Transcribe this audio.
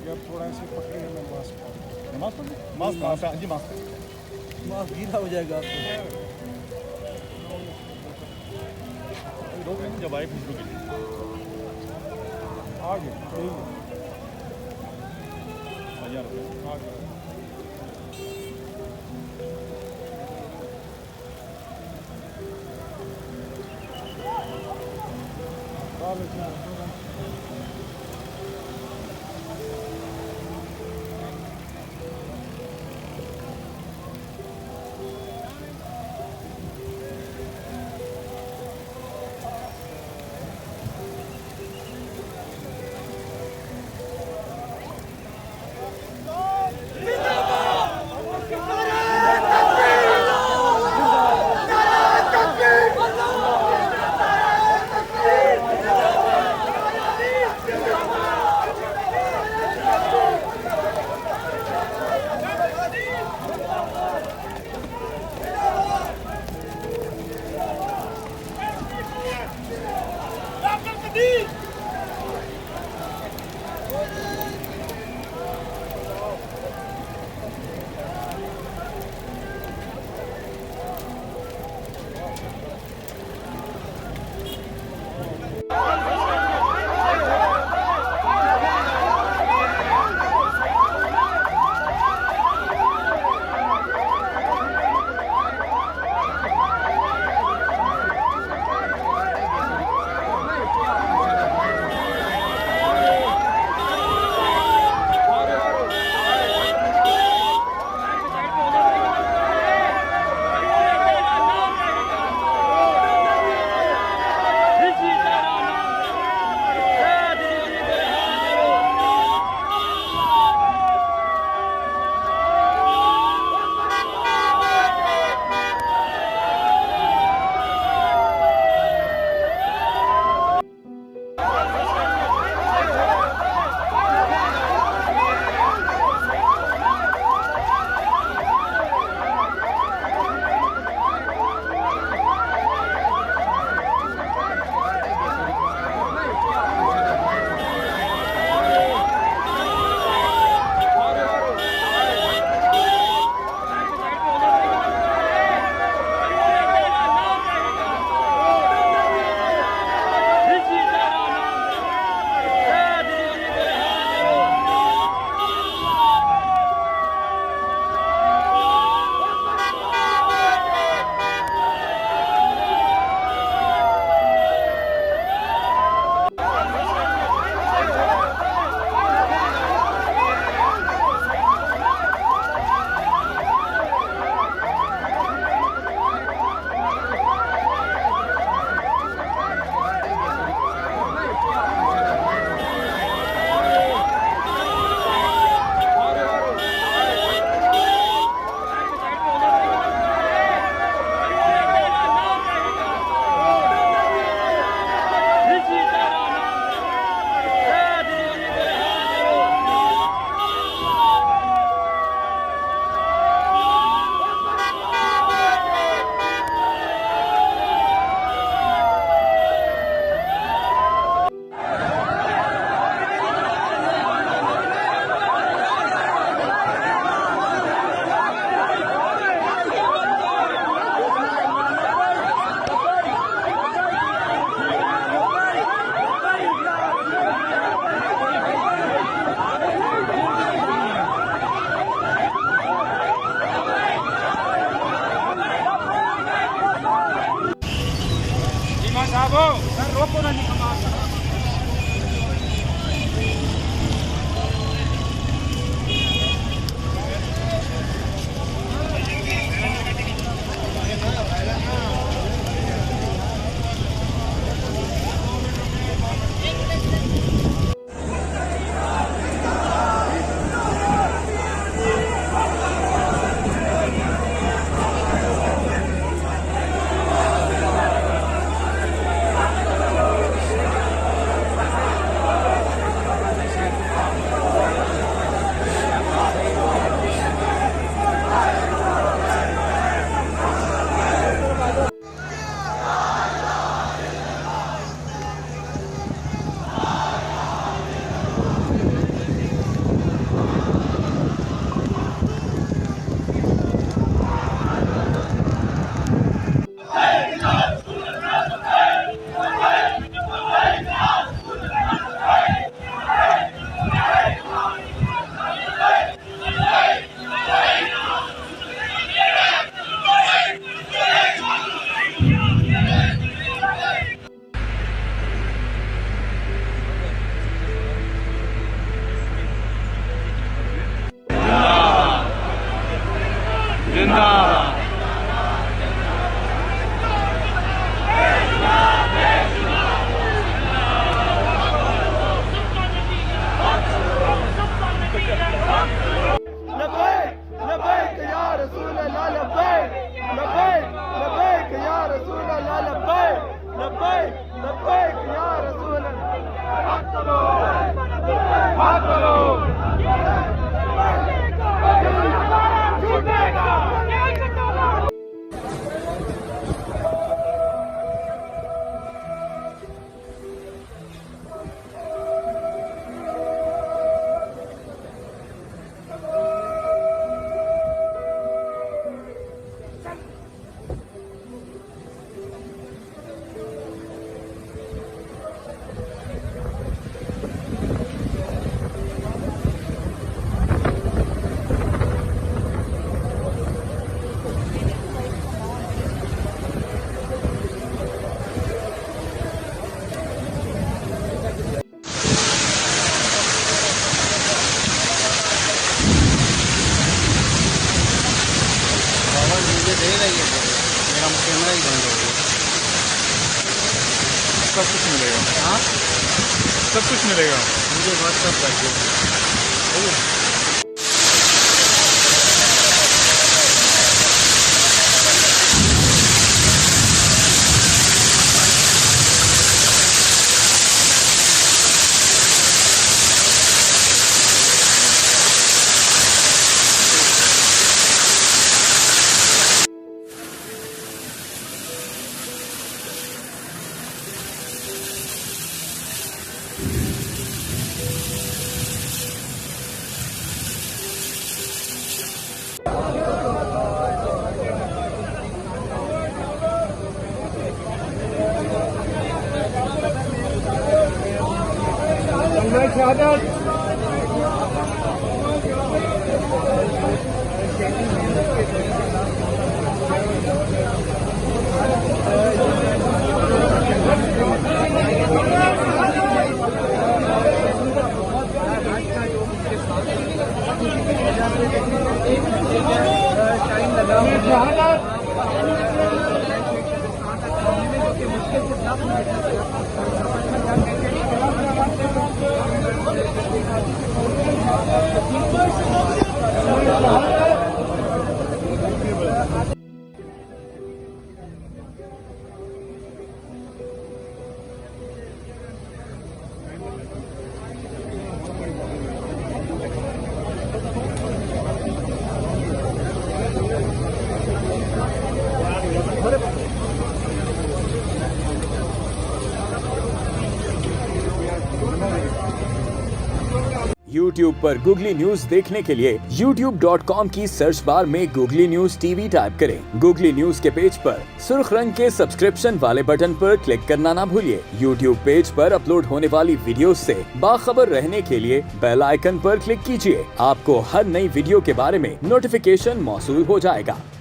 गया, थोड़ा ऐसे पकड़े मैं मास्क मास्क मास्क मास्क जी मास्क मास्क गीला हो जाएगा आपको। लोग जब आए खुशबू के लिए आ गए, यही है, 1000 रुपये आ गए। मेरा कैमरा ही बंद हो गया। सब कुछ मिलेगा। हाँ, सब कुछ मिलेगा। मुझे व्हाट्सअप कर दो। YouTube पर गूगली न्यूज देखने के लिए youtube.com की सर्च बार में गूगली न्यूज टीवी टाइप करें। गूगली न्यूज के पेज पर सुर्ख रंग के सब्सक्रिप्शन वाले बटन पर क्लिक करना ना भूलिए। YouTube पेज पर अपलोड होने वाली वीडियोस से बाखबर रहने के लिए बेल आइकन पर क्लिक कीजिए। आपको हर नई वीडियो के बारे में नोटिफिकेशन मौसूल हो जाएगा।